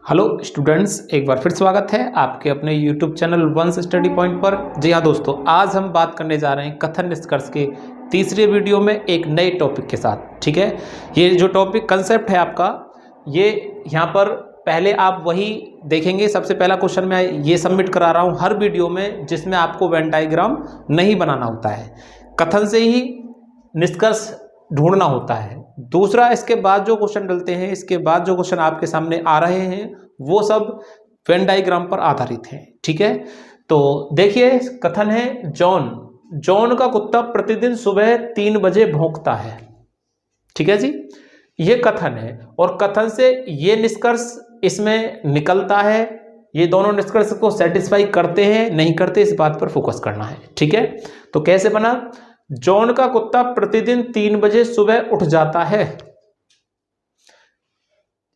Hello students, एक बार फिर स्वागत है आपके अपने YouTube channel once study point पर। जी हाँ दोस्तों, आज हम बात करने जा रहे हैं कथन निष्कर्ष के तीसरे वीडियो में एक नए टॉपिक के साथ। ठीक है, ये जो टॉपिक कंसेप्ट है आपका, ये यहाँ पर पहले आप वही देखेंगे। सबसे पहला क्वेश्चन मैं ये सबमिट करा रहा हूँ हर वीडियो में, जिसमें आपको वेन डायग्राम नहीं बनाना होता है, कथन से ही निष्कर्ष ढूंढना होता है। दूसरा, इसके बाद जो क्वेश्चन डलते हैं, इसके बाद जो क्वेश्चन आपके सामने आ रहे हैं, वो सब वेन डायग्राम पर आधारित हैं। ठीक है, तो देखिए कथन है, जॉन का कुत्ता प्रतिदिन सुबह 3 बजे भौंकता है। ठीक है जी, ये कथन है और कथन से ये निष्कर्ष इसमें निकलता है। ये दोनों निष्कर्ष को सेटिस्फाई करते हैं नहीं करते, इस बात पर फोकस करना है। ठीक है, तो कैसे बना, जॉन का कुत्ता प्रतिदिन 3 बजे सुबह उठ जाता है।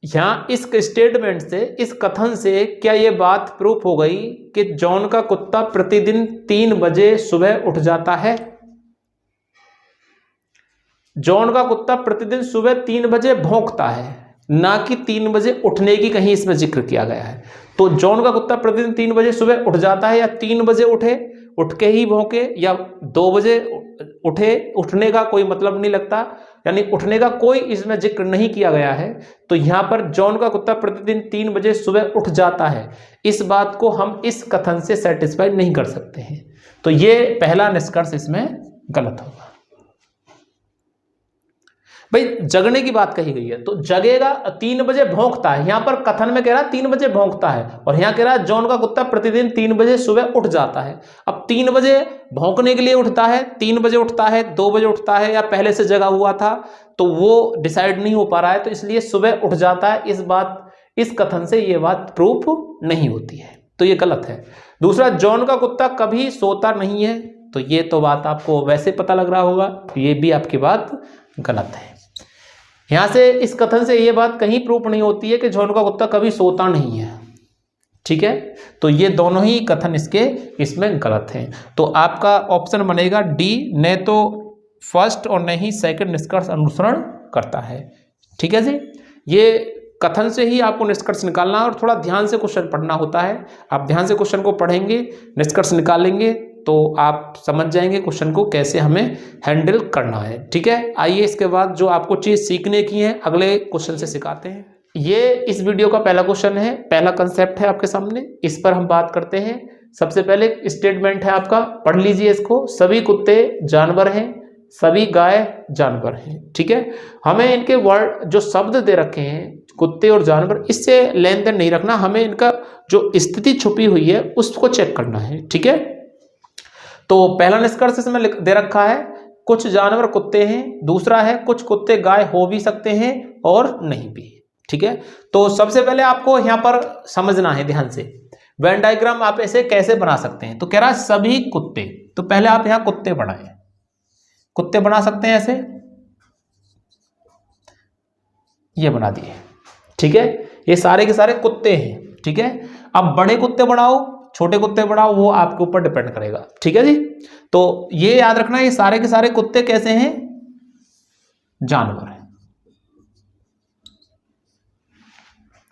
यहां इस स्टेटमेंट से, इस कथन से क्या यह बात प्रूफ हो गई कि जॉन का कुत्ता प्रतिदिन 3 बजे सुबह उठ जाता है? जॉन का कुत्ता प्रतिदिन सुबह 3 बजे भौंकता है, ना कि 3 बजे उठने की कहीं इसमें जिक्र किया गया है। तो जॉन का कुत्ता प्रतिदिन 3 बजे सुबह उठ जाता है, या 3 बजे उठ के ही भौंके, या 2 बजे उठे, उठने का कोई मतलब नहीं लगता, यानी उठने का कोई इसमें जिक्र नहीं किया गया है। तो यहां पर जॉन का कुत्ता प्रतिदिन 3 बजे सुबह उठ जाता है, इस बात को हम इस कथन से सेटिस्फाई नहीं कर सकते हैं। तो ये पहला निष्कर्ष इसमें गलत होगा। भाई जगने की बात कही गई है तो जगेगा, 3 बजे भौंकता है, यहां पर कथन में कह रहा है 3 बजे भौंकता है, और यहां कह रहा है जॉन का कुत्ता प्रतिदिन 3 बजे सुबह उठ जाता है। अब 3 बजे भौंकने के लिए उठता है, 3 बजे उठता है, 2 बजे उठता है, या पहले से जगा हुआ था, तो वो डिसाइड नहीं हो पा रहा है, तो इसलिए सुबह उठ जाता है। इस कथन से यह बात प्रूफ नहीं होती है, तो ये गलत है। दूसरा, जॉन का कुत्ता कभी सोता नहीं है, तो ये तो बात आपको वैसे पता लग रहा होगा, तो ये भी आपकी बात गलत है। यहां से इस कथन से यह बात कहीं प्रूफ नहीं होती है कि जॉन का कुत्ता कभी सोता नहीं है। ठीक है, तो ये दोनों ही कथन इसमें गलत हैं। तो आपका ऑप्शन बनेगा डी, न तो फर्स्ट और न ही सेकंड निष्कर्ष अनुसरण करता है। ठीक है जी, ये कथन से ही आपको निष्कर्ष निकालना है और थोड़ा ध्यान से क्वेश्चन पढ़ना होता है। आप ध्यान से क्वेश्चन को पढ़ेंगे, निष्कर्ष निकालेंगे, तो आप समझ जाएंगे क्वेश्चन को कैसे हमें हैंडल करना है। ठीक है, आइए इसके बाद जो आपको चीज़ सीखने की है अगले क्वेश्चन से सिखाते हैं। ये इस वीडियो का पहला क्वेश्चन है, पहला कंसेप्ट है आपके सामने, इस पर हम बात करते हैं। सबसे पहले स्टेटमेंट है आपका, पढ़ लीजिए इसको। सभी कुत्ते जानवर हैं, सभी गाय जानवर हैं। ठीक है, हमें इनके वर्ड जो शब्द दे रखे हैं, कुत्ते और जानवर, इससे लेन देन नहीं रखना, हमें इनका जो स्थिति छुपी हुई है उसको चेक करना है। ठीक है, तो पहला निष्कर्ष इसमें दे रखा है, कुछ जानवर कुत्ते हैं। दूसरा है, कुछ कुत्ते गाय हो भी सकते हैं और नहीं भी। ठीक है, तो सबसे पहले आपको यहां पर समझना है ध्यान से, वेन डायग्राम आप ऐसे कैसे बना सकते हैं। तो कह रहा है सभी कुत्ते, तो पहले आप यहां कुत्ते बनाए, कुत्ते बना सकते हैं ऐसे, ये बना दिए। ठीक है, ये सारे के सारे कुत्ते हैं। ठीक है, अब बड़े कुत्ते बनाओ, छोटे कुत्ते बनाओ, वो आपके ऊपर डिपेंड करेगा। ठीक है जी, तो ये याद रखना, ये सारे के सारे कुत्ते कैसे हैं, जानवर हैं।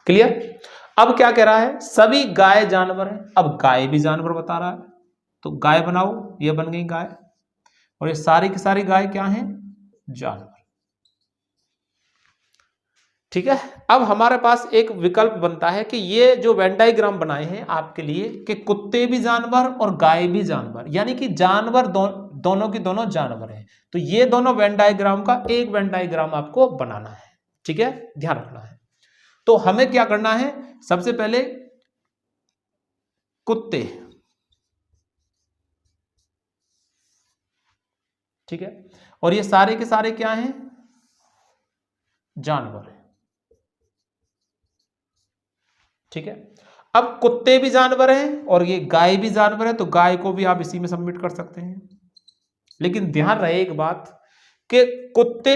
क्लियर। अब क्या कह रहा है, सभी गाय जानवर हैं, अब गाय भी जानवर बता रहा है, तो गाय बनाओ, ये बन गई गाय, और ये सारी की सारी गाय क्या हैं, जानवर। ठीक है, अब हमारे पास एक विकल्प बनता है कि ये जो वेन डायग्राम बनाए हैं आपके लिए, कि कुत्ते भी जानवर और गाय भी जानवर, यानी कि जानवर दोनों की दोनों जानवर हैं। तो ये दोनों वेन डायग्राम का एक वेन डायग्राम आपको बनाना है। ठीक है, ध्यान रखना है। तो हमें क्या करना है, सबसे पहले कुत्ते, ठीक है, और ये सारे के सारे क्या हैं, जानवर है। ठीक है, अब कुत्ते भी जानवर हैं और ये गाय भी जानवर है, तो गाय को भी आप इसी में सबमिट कर सकते हैं। लेकिन ध्यान रहे एक बात, कि कुत्ते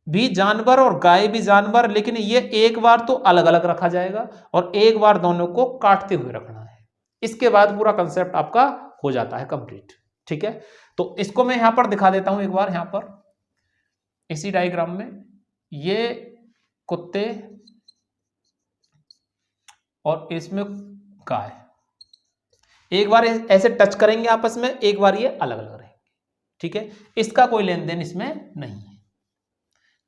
भी जानवर और गाय भी जानवर, लेकिन ये एक बार तो अलग अलग रखा जाएगा और एक बार दोनों को काटते हुए रखना है। इसके बाद पूरा कंसेप्ट आपका हो जाता है कंप्लीट। ठीक है, तो इसको मैं यहां पर दिखा देता हूं एक बार, यहां पर इसी डायग्राम में, ये कुत्ते और इसमें गाय। एक बार ऐसे टच करेंगे आपस में, एक बार ये अलग अलग रहेंगे, ठीक है। इसका कोई लेन देन इसमें नहीं है।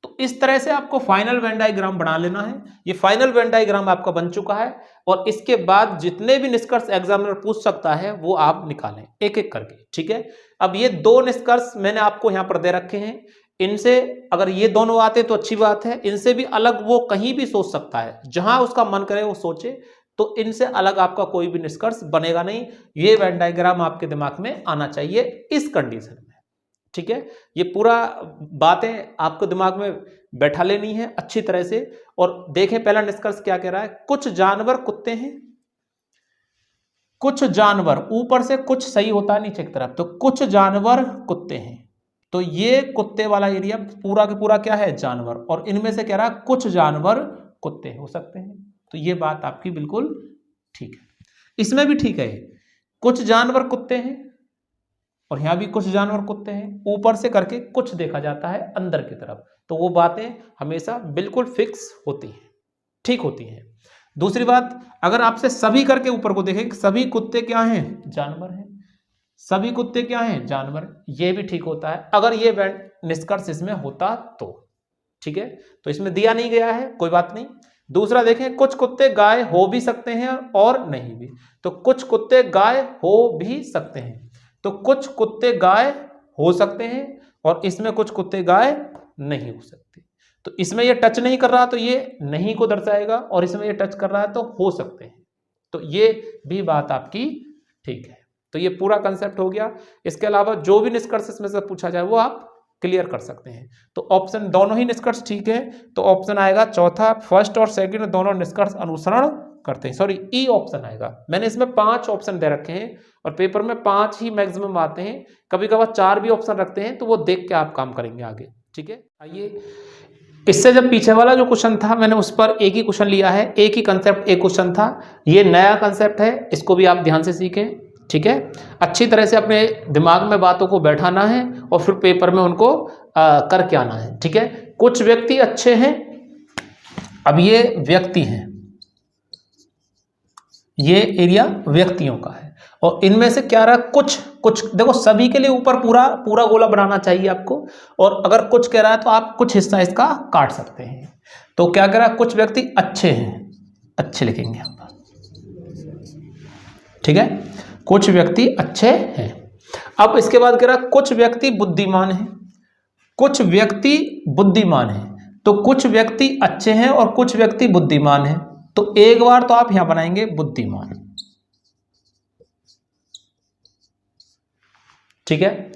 तो इस तरह से आपको फाइनल वेन डायग्राम बना लेना है। ये फाइनल वेन डायग्राम आपका बन चुका है और इसके बाद जितने भी निष्कर्ष एग्जामिनर पूछ सकता है वो आप निकालें एक एक करके, ठीक है। अब ये दो निष्कर्ष मैंने आपको यहां पर दे रखे हैं, इनसे अगर ये दोनों आते तो अच्छी बात है, इनसे भी अलग वो कहीं भी सोच सकता है, जहां उसका मन करे वो सोचे, तो इनसे अलग आपका कोई भी निष्कर्ष बनेगा नहीं। ये वेन डायग्राम आपके दिमाग में आना चाहिए इस कंडीशन में, ठीक है। ये पूरा बातें आपको दिमाग में बैठा लेनी है अच्छी तरह से। और देखें पहला निष्कर्ष क्या कह रहा है, कुछ जानवर कुत्ते हैं, कुछ जानवर, ऊपर से कुछ सही होता है नीचे की तरफ, तो कुछ जानवर कुत्ते हैं, तो ये कुत्ते वाला एरिया पूरा का पूरा क्या है, जानवर, और इनमें से कह रहा है कुछ जानवर कुत्ते हो सकते हैं। तो ये बात आपकी बिल्कुल ठीक है, इसमें भी ठीक है, कुछ जानवर कुत्ते हैं और यहां भी कुछ जानवर कुत्ते हैं, ऊपर से करके कुछ देखा जाता है अंदर की तरफ, तो वो बातें हमेशा बिल्कुल फिक्स होती हैं, ठीक होती हैं। दूसरी बात, अगर आपसे सभी करके ऊपर को देखें, सभी कुत्ते क्या हैं, जानवर हैं, सभी कुत्ते क्या हैं, जानवर, ये भी ठीक होता है अगर ये निष्कर्ष इसमें होता तो, ठीक है। तो इसमें दिया नहीं गया है, कोई बात नहीं। दूसरा देखें, कुछ कुत्ते गाय हो भी सकते हैं और नहीं भी, तो कुछ कुत्ते गाय हो भी सकते हैं, तो कुछ कुत्ते गाय हो सकते हैं और इसमें कुछ कुत्ते गाय नहीं हो सकते। तो इसमें ये टच नहीं कर रहा तो ये नहीं को दर्शाएगा, और इसमें ये टच कर रहा है तो हो सकते हैं, तो ये भी बात आपकी ठीक है। तो ये पूरा कंसेप्ट हो गया। इसके अलावा जो भी निष्कर्ष इसमें से पूछा जाए वो आप क्लियर कर सकते हैं। तो ऑप्शन दोनों ही निष्कर्ष ठीक है, तो ऑप्शन आएगा चौथा, फर्स्ट और सेकंड दोनों निष्कर्ष अनुसरण करते हैं, सॉरी ई ऑप्शन आएगा। मैंने इसमें 5 ऑप्शन दे रखे हैं और पेपर में 5 ही मैक्सिमम आते हैं, कभी कभार 4 भी ऑप्शन रखते हैं, तो वो देख के आप काम करेंगे आगे, ठीक है। आइए, इससे जब पीछे वाला जो क्वेश्चन था मैंने उस पर एक ही क्वेश्चन लिया है, एक ही कंसेप्ट एक क्वेश्चन था, ये नया कंसेप्ट है, इसको भी आप ध्यान से सीखें, ठीक है। अच्छी तरह से अपने दिमाग में बातों को बैठाना है और फिर पेपर में उनको करके आना है, ठीक है। कुछ व्यक्ति अच्छे हैं, अब ये व्यक्ति हैं, ये एरिया व्यक्तियों का है और इनमें से क्या रहा, कुछ देखो सभी के लिए ऊपर पूरा पूरा गोला बनाना चाहिए आपको, और अगर कुछ कह रहा है तो आप कुछ हिस्सा इसका काट सकते हैं। तो क्या कह रहा है, कुछ व्यक्ति अच्छे हैं, अच्छे लिखेंगे हम, ठीक है, कुछ व्यक्ति अच्छे हैं। अब इसके बाद कह रहा है कुछ व्यक्ति बुद्धिमान हैं, कुछ व्यक्ति बुद्धिमान हैं, तो कुछ व्यक्ति अच्छे हैं और कुछ व्यक्ति बुद्धिमान हैं, तो एक बार तो आप यहां बनाएंगे बुद्धिमान, ठीक है।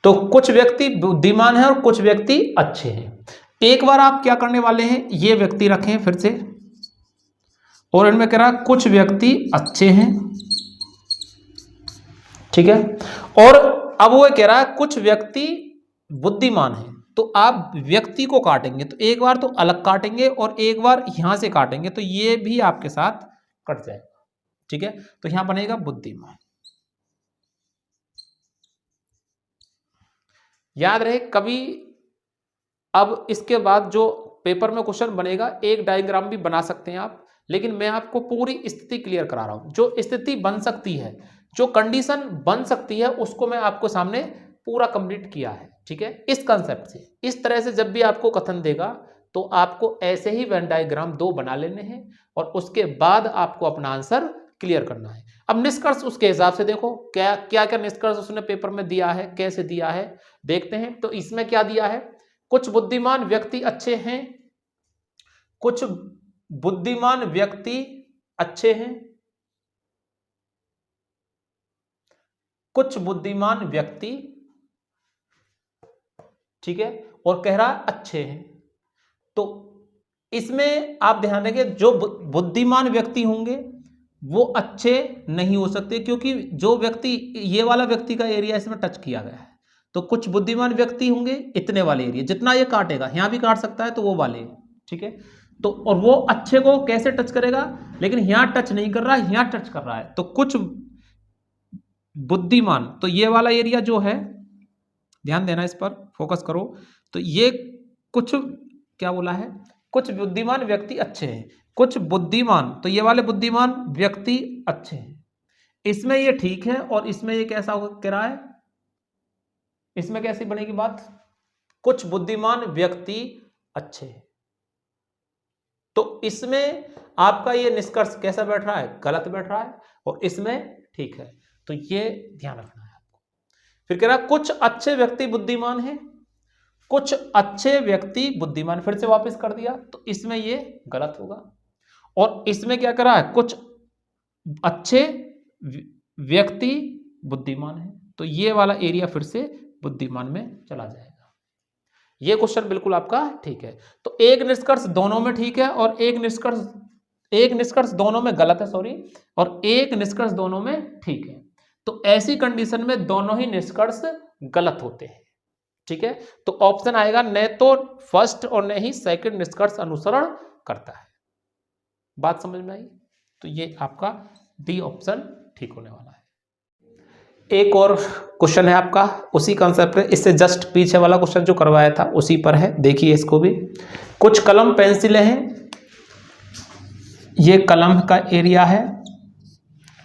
तो कुछ व्यक्ति बुद्धिमान है और कुछ व्यक्ति अच्छे हैं। एक बार आप क्या करने वाले हैं, ये व्यक्ति रखें फिर से, और इनमें कह रहा कुछ व्यक्ति अच्छे हैं, ठीक है, और अब वो कह रहा है कुछ व्यक्ति बुद्धिमान है, तो आप व्यक्ति को काटेंगे, तो एक बार तो अलग काटेंगे और एक बार यहां से काटेंगे, तो ये भी आपके साथ कट जाएगा, ठीक है। तो यहां बनेगा बुद्धिमान। याद रहे कभी, अब इसके बाद जो पेपर में क्वेश्चन बनेगा एक डायग्राम भी बना सकते हैं आप, लेकिन मैं आपको पूरी स्थिति क्लियर करा रहा हूं। जो स्थिति बन सकती है, जो कंडीशन बन सकती है, उसको मैं आपको सामने पूरा कंप्लीट किया है, ठीक है। इस कंसेप्ट से, इस तरह से जब भी आपको कथन देगा तो आपको ऐसे ही वेन डायग्राम 2 बना लेने हैं और उसके बाद आपको अपना आंसर क्लियर करना है। अब निष्कर्ष उसके हिसाब से देखो, क्या क्या क्या निष्कर्ष उसने पेपर में दिया है, कैसे दिया है देखते हैं। तो इसमें क्या दिया है, कुछ बुद्धिमान व्यक्ति अच्छे हैं, कुछ बुद्धिमान व्यक्ति अच्छे हैं, कुछ बुद्धिमान व्यक्ति, ठीक है, और कह रहा अच्छे हैं। तो इसमें आप ध्यान रखिए, जो बुद्धिमान व्यक्ति होंगे वो अच्छे नहीं हो सकते, क्योंकि जो व्यक्ति, ये वाला व्यक्ति का एरिया इसमें टच किया गया है, तो कुछ बुद्धिमान व्यक्ति होंगे इतने वाले एरिया, जितना ये काटेगा यहां भी काट सकता है, तो वो वाले, ठीक है। तो और वो अच्छे को कैसे टच करेगा, लेकिन यहां टच नहीं कर रहा है, यहां टच कर रहा है, तो कुछ बुद्धिमान, तो ये वाला एरिया जो है, ध्यान देना, इस पर फोकस करो, तो ये कुछ क्या बोला है, कुछ बुद्धिमान व्यक्ति अच्छे हैं, कुछ बुद्धिमान, तो ये वाले बुद्धिमान व्यक्ति अच्छे हैं, इसमें ये ठीक है और इसमें ये कैसा कह रहा है, इसमें कैसी बनेगी बात, कुछ बुद्धिमान व्यक्ति अच्छे हैं, तो इसमें आपका ये निष्कर्ष कैसा बैठ रहा है, गलत बैठ रहा है, और इसमें ठीक है, तो ये ध्यान रखना है आपको। फिर कह रहा है कुछ अच्छे व्यक्ति बुद्धिमान हैं, कुछ अच्छे व्यक्ति बुद्धिमान, फिर से वापस कर दिया, तो इसमें ये गलत होगा। और इसमें क्या करा है, कुछ अच्छे व्यक्ति बुद्धिमान है, तो ये वाला एरिया फिर से बुद्धिमान में चला जाएगा। ये क्वेश्चन बिल्कुल आपका ठीक है। तो एक निष्कर्ष दोनों में ठीक है और एक निष्कर्ष दोनों में गलत है, सॉरी, और एक निष्कर्ष दोनों में ठीक है। तो ऐसी कंडीशन में दोनों ही निष्कर्ष गलत होते हैं, ठीक है। तो ऑप्शन आएगा न तो फर्स्ट और न ही सेकंड निष्कर्ष अनुसरण करता है। बात समझ में आई? तो ये आपका डी ऑप्शन ठीक होने वाला है। एक और क्वेश्चन है आपका उसी कंसेप्ट पे, इससे जस्ट पीछे वाला क्वेश्चन जो करवाया था उसी पर है, देखिए इसको भी। कुछ कलम पेंसिलें हैं, ये कलम का एरिया है,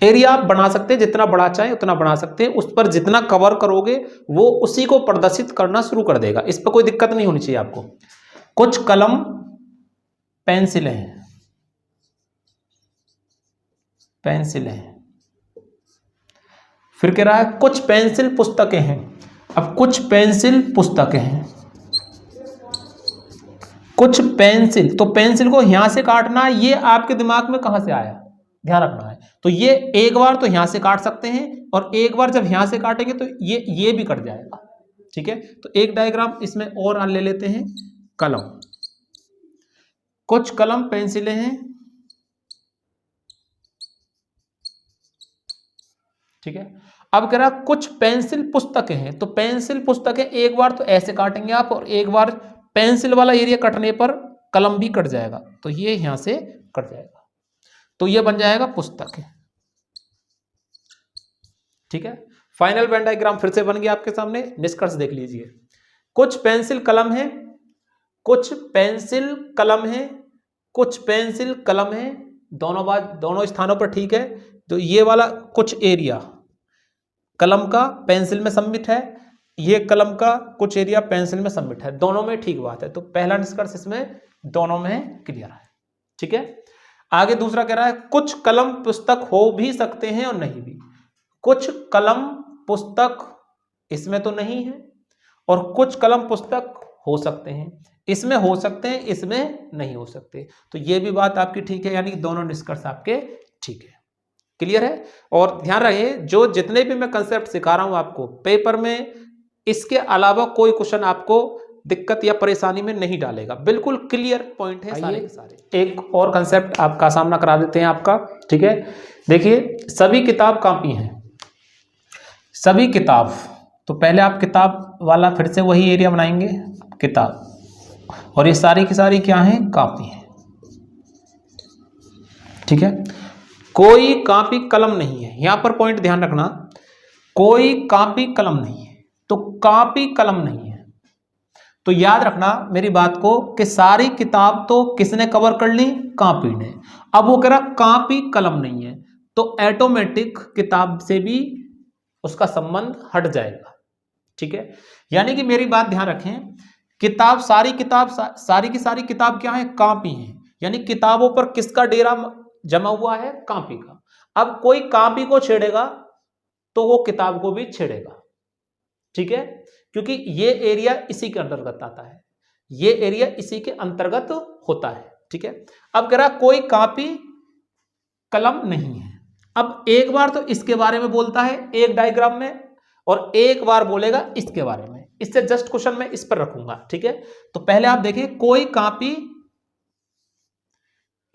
एरिया आप बना सकते हैं, जितना बड़ा चाहे उतना बना सकते हैं, उस पर जितना कवर करोगे वो उसी को प्रदर्शित करना शुरू कर देगा, इस पर कोई दिक्कत नहीं होनी चाहिए आपको। कुछ कलम पेंसिलें हैं, फिर कह रहा है कुछ पेंसिल पुस्तकें हैं। अब कुछ पेंसिल पुस्तकें हैं, कुछ पेंसिल, तो पेंसिल को यहां से काटना है, ये आपके दिमाग में कहां से आया, ध्यान रखना है। तो ये एक बार तो यहां से काट सकते हैं और एक बार जब यहां से काटेंगे तो ये भी कट जाएगा, ठीक है। तो एक डायग्राम इसमें और ले लेते हैं। कलम, कुछ कलम पेंसिलें हैं, ठीक है। अब कह रहा कुछ पेंसिल पुस्तकें हैं, तो पेंसिल पुस्तकें एक बार तो ऐसे काटेंगे आप और एक बार पेंसिल वाला एरिया कटने पर कलम भी कट जाएगा, तो ये यहां से कट जाएगा, तो ये बन जाएगा पुस्तकें, ठीक है। फाइनल वेन डायग्राम फिर से बन गया आपके सामने, निष्कर्ष देख लीजिए। कुछ पेंसिल कलम है, कुछ पेंसिल कलम है, कुछ पेंसिल कलम है, दोनों स्थानों पर ठीक है। तो ये वाला कुछ एरिया कलम का पेंसिल में सम्मिलित है, ये कलम का कुछ एरिया पेंसिल में सम्मिलित है, दोनों में ठीक बात है। तो पहला निष्कर्ष इसमें दोनों में क्लियर है, ठीक है। आगे दूसरा कह रहा है कुछ कलम पुस्तक हो भी सकते हैं और नहीं भी। कुछ कलम पुस्तक इसमें तो नहीं है और कुछ कलम पुस्तक हो सकते हैं, इसमें हो सकते हैं, इसमें नहीं हो सकते, तो ये भी बात आपकी ठीक है, यानी कि दोनों निष्कर्ष आपके ठीक है। क्लियर है? और ध्यान रहे जो जितने भी मैं कंसेप्ट सिखा रहा हूं आपको पेपर में, इसके अलावा कोई क्वेश्चन आपको दिक्कत या परेशानी में नहीं डालेगा, बिल्कुल क्लियर पॉइंट है सारे के सारे। एक और कंसेप्ट आपका सामना करा देते हैं आपका, ठीक है। देखिए सभी किताब कॉपी हैं, सभी किताब, तो पहले आप किताब वाला फिर से वही एरिया बनाएंगे, किताब, और ये सारी की सारी क्या है, कॉपी है, ठीक है। कोई कॉपी कलम नहीं है, यहां पर पॉइंट ध्यान रखना, कोई कॉपी कलम नहीं है, तो कॉपी कलम नहीं है, तो याद रखना मेरी बात को कि सारी किताब तो किसने कवर कर ली, कॉपी ने। अब वो कह रहा कॉपी कलम नहीं है, तो ऑटोमेटिक किताब से भी उसका संबंध हट जाएगा, ठीक है। यानी कि मेरी बात ध्यान रखें, किताब सारी की सारी किताब क्या है, कॉपी है, यानी किताबों पर किसका डेरा जमा हुआ है, कॉपी का। अब कोई कॉपी को छेड़ेगा तो वो किताब को भी छेड़ेगा, ठीक है, क्योंकि ये एरिया इसी के अंतर्गत आता है, ये एरिया इसी के अंतर्गत होता है, ठीक है। अब कह रहा कोई कॉपी कलम नहीं है, अब एक बार तो इसके बारे में बोलता है एक डायग्राम में और एक बार बोलेगा इसके बारे में, इससे जस्ट क्वेश्चन मैं इस पर रखूंगा, ठीक है। तो पहले आप देखिए कोई कॉपी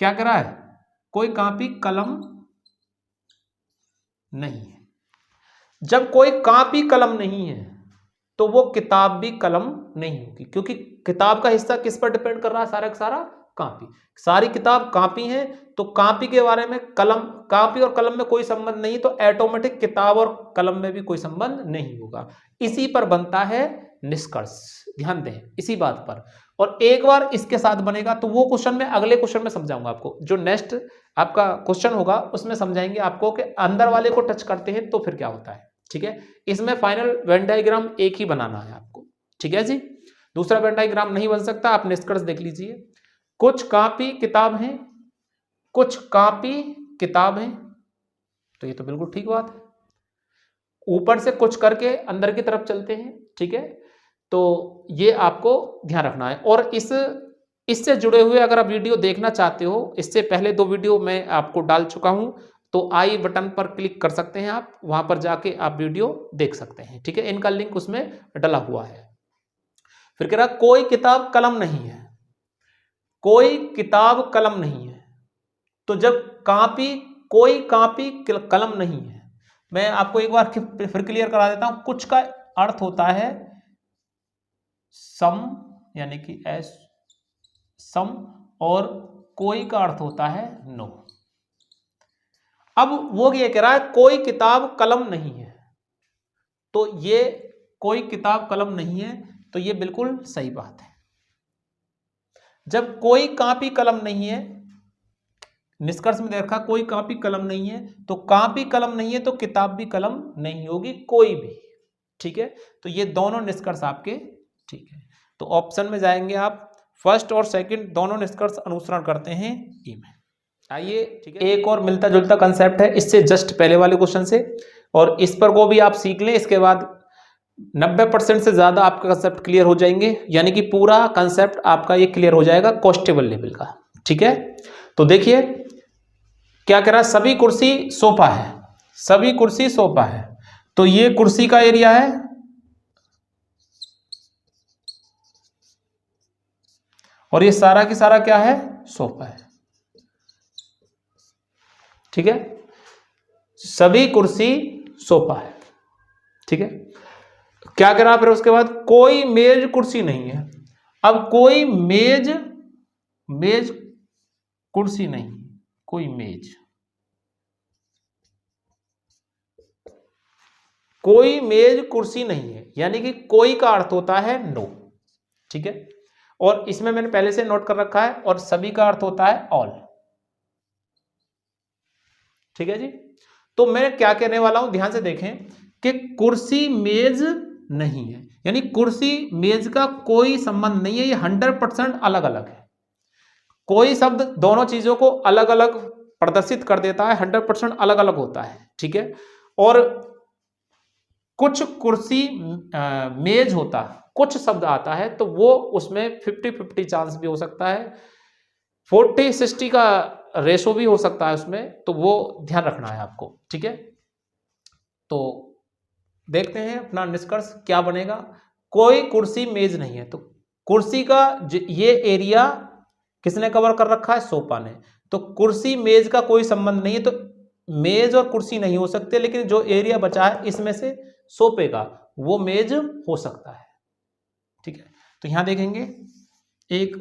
क्या कर रहा है, कोई कॉपी कलम नहीं है। जब कोई कॉपी कलम नहीं है तो वो किताब भी कलम नहीं होगी, क्योंकि किताब का हिस्सा किस पर डिपेंड कर रहा है, सारा का सारा कॉपी, सारी किताब कॉपी है, तो कॉपी के बारे में कलम, कॉपी और कलम में कोई संबंध नहीं, तो ऑटोमेटिक किताब और कलम में भी कोई संबंध नहीं होगा। इसी पर बनता है निष्कर्ष, ध्यान दें इसी बात पर, और एक बार इसके साथ बनेगा तो वो क्वेश्चन में अगले क्वेश्चन में समझाऊंगा आपको, जो नेक्स्ट आपका क्वेश्चन होगा उसमें समझाएंगे आपको कि अंदर वाले को टच करते हैं तो फिर क्या होता है। ठीक है, इसमें फाइनल वेन डायग्राम एक ही बनाना है आपको। ठीक है जी, दूसरा वेन डायग्राम नहीं बन सकता। आप निष्कर्ष देख लीजिए, कुछ कॉपी किताब हैं, कुछ कॉपी किताब हैं, तो ये तो बिल्कुल ठीक बात है। ऊपर से कुछ करके अंदर की तरफ चलते हैं। ठीक है, तो ये आपको ध्यान रखना है। और इससे जुड़े हुए अगर आप वीडियो देखना चाहते हो, इससे पहले 2 वीडियो मैं आपको डाल चुका हूं, तो आई बटन पर क्लिक कर सकते हैं आप, वहां पर जाके आप वीडियो देख सकते हैं। ठीक है, इनका लिंक उसमें डला हुआ है। फिर कह रहा कोई किताब कलम नहीं है, कोई किताब कलम नहीं है। तो जब कॉपी, कोई कॉपी कलम नहीं है, मैं आपको एक बार फिर क्लियर करा देता हूं। कुछ का अर्थ होता है सम, यानी कि एस सम, और कोई का अर्थ होता है नो। अब वो ये कह रहा है कोई किताब कलम नहीं है, तो ये कोई किताब कलम नहीं है, तो ये बिल्कुल सही बात है। जब कोई कॉपी कलम नहीं है, निष्कर्ष में देखा कोई कॉपी कलम नहीं है, तो कॉपी कलम नहीं है तो किताब भी कलम नहीं होगी, कोई भी। ठीक है, तो ये दोनों निष्कर्ष आपके ठीक है। तो ऑप्शन में जाएंगे आप, फर्स्ट और सेकंड दोनों निष्कर्ष अनुसरण करते हैं ई में। आइए, ठीक है, एक और मिलता जुलता कंसेप्ट है इससे जस्ट पहले वाले क्वेश्चन से, और इस पर को भी आप सीख लें, इसके बाद 90% से ज्यादा आपका कंसेप्ट क्लियर हो जाएंगे, यानी कि पूरा कंसेप्ट आपका ये क्लियर हो जाएगा कॉन्स्टेबल लेवल का। ठीक है, तो देखिए क्या कह रहा है, सभी कुर्सी सोफा है, सभी कुर्सी सोफा है, तो ये कुर्सी का एरिया है, और ये सारा की सारा क्या है, सोफा है। ठीक है, सभी कुर्सी सोफा है। ठीक है, क्या कह रहा फिर उसके बाद, कोई मेज कुर्सी नहीं है। अब कोई मेज कुर्सी नहीं, कोई मेज, कोई मेज कुर्सी नहीं है, यानी कि कोई का अर्थ होता है नो। ठीक है, और इसमें मैंने पहले से नोट कर रखा है, और सभी का अर्थ होता है ऑल। ठीक है जी, तो मैं क्या कहने वाला हूं, ध्यान से देखें कि कुर्सी मेज नहीं है, यानी कुर्सी मेज का कोई संबंध नहीं है, ये 100% अलग अलग है। कोई शब्द दोनों चीजों को अलग अलग प्रदर्शित कर देता है, 100% अलग अलग होता है। ठीक है, और कुछ कुर्सी मेज होता है, कुछ शब्द आता है तो वो उसमें 50-50 चांस भी हो सकता है, 40-60 का रेशो भी हो सकता है उसमें, तो वो ध्यान रखना है आपको। ठीक है, तो देखते हैं अपना निष्कर्ष क्या बनेगा। कोई कुर्सी मेज नहीं है, तो कुर्सी का ये एरिया किसने कवर कर रखा है, सोफा ने, तो कुर्सी मेज का कोई संबंध नहीं है, तो मेज और कुर्सी नहीं हो सकते, लेकिन जो एरिया बचा है इसमें से सोफे का, वो मेज हो सकता है। ठीक है, तो यहां देखेंगे एक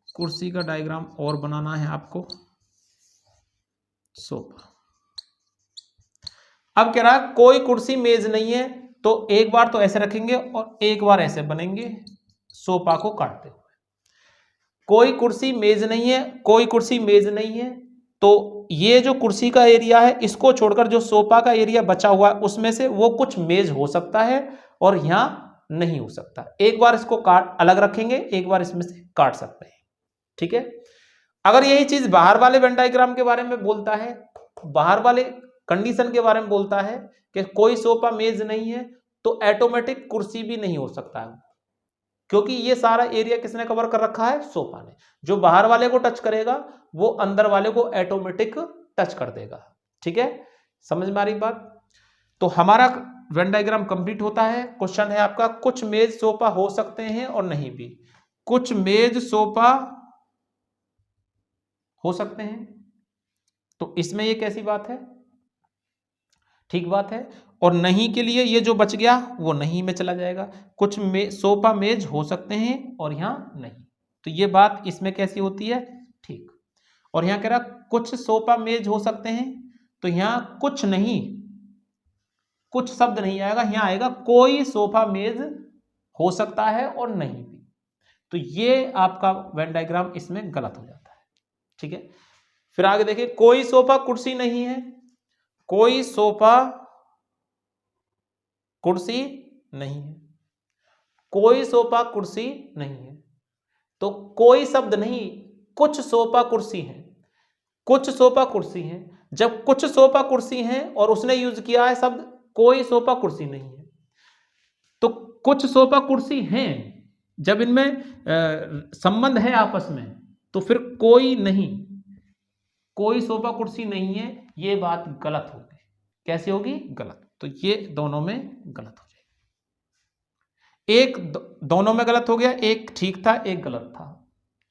कुर्सी का डायग्राम और बनाना है आपको, सोफा। अब कह रहा है कोई कुर्सी मेज नहीं है, तो एक बार तो ऐसे रखेंगे और एक बार ऐसे बनेंगे सोफा को काटते हुए। कोई कुर्सी मेज नहीं है, कोई कुर्सी मेज नहीं है, तो ये जो कुर्सी का एरिया है इसको छोड़कर जो सोफा का एरिया बचा हुआ है उसमें से वो कुछ मेज हो सकता है और यहां नहीं हो सकता। एक बार इसको काट अलग रखेंगे, एक बार इसमें से काट सकते हैं। ठीक है, अगर यही चीज बाहर वाले वेन डायग्राम के बारे में बोलता है, बाहर वाले कंडीशन के बारे में बोलता है कि कोई सोफा मेज नहीं है, तो ऑटोमेटिक कुर्सी भी नहीं हो सकता है, क्योंकि ये सारा एरिया किसने कवर कर रखा है, सोफा ने। जो बाहर वाले को टच करेगा वो अंदर वाले को ऑटोमेटिक टच कर देगा। ठीक है, समझ में आ रही बात। तो हमारा वेन डायग्राम कंप्लीट होता है। क्वेश्चन है आपका, कुछ मेज सोफा हो सकते हैं और नहीं भी, कुछ मेज सोफा हो सकते हैं, तो इसमें ये कैसी बात है, ठीक बात है। और नहीं के लिए ये जो बच गया वो नहीं में चला जाएगा। कुछ सोफा मेज हो सकते हैं और यहां नहीं, तो ये बात इसमें कैसी होती है, ठीक। और यहां कह रहा कुछ सोफा मेज हो सकते हैं, तो यहां कुछ नहीं, कुछ शब्द नहीं आएगा, यहां आएगा कोई सोफा मेज हो सकता है और नहीं भी। तो ये आपका वेन डायग्राम इसमें गलत हो जाता है। ठीक है, फिर आगे देखिए, कोई सोफा कुर्सी नहीं है, कोई सोफा कुर्सी नहीं है, कोई सोफा कुर्सी नहीं है। तो कोई शब्द नहीं, कुछ सोफा कुर्सी है, कुछ सोफा कुर्सी है। जब कुछ सोफा कुर्सी है और उसने यूज किया है शब्द कोई सोफा कुर्सी नहीं है, तो कुछ सोफा कुर्सी हैं, जब इनमें संबंध है आपस में, तो फिर कोई नहीं, कोई सोफा कुर्सी नहीं है, ये बात गलत होगी। कैसे होगी? गलत। तो ये दोनों में गलत हो जाएगी। एक दोनों में गलत हो गया, एक ठीक था, एक गलत था।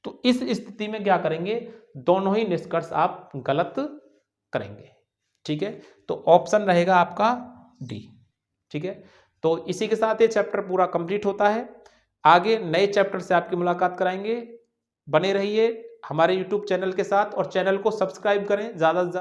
तो इस स्थिति में क्या करेंगे? दोनों ही निष्कर्ष आप गलत करेंगे। ठीक है, तो ऑप्शन रहेगा आपका डी। ठीक है, तो इसी के साथ ये चैप्टर पूरा कंप्लीट होता है। आगे नए चैप्टर से आपकी मुलाकात कराएंगे। बने रहिए हमारे YouTube चैनल के साथ और चैनल को सब्सक्राइब करें, ज़्यादा से ज़्यादा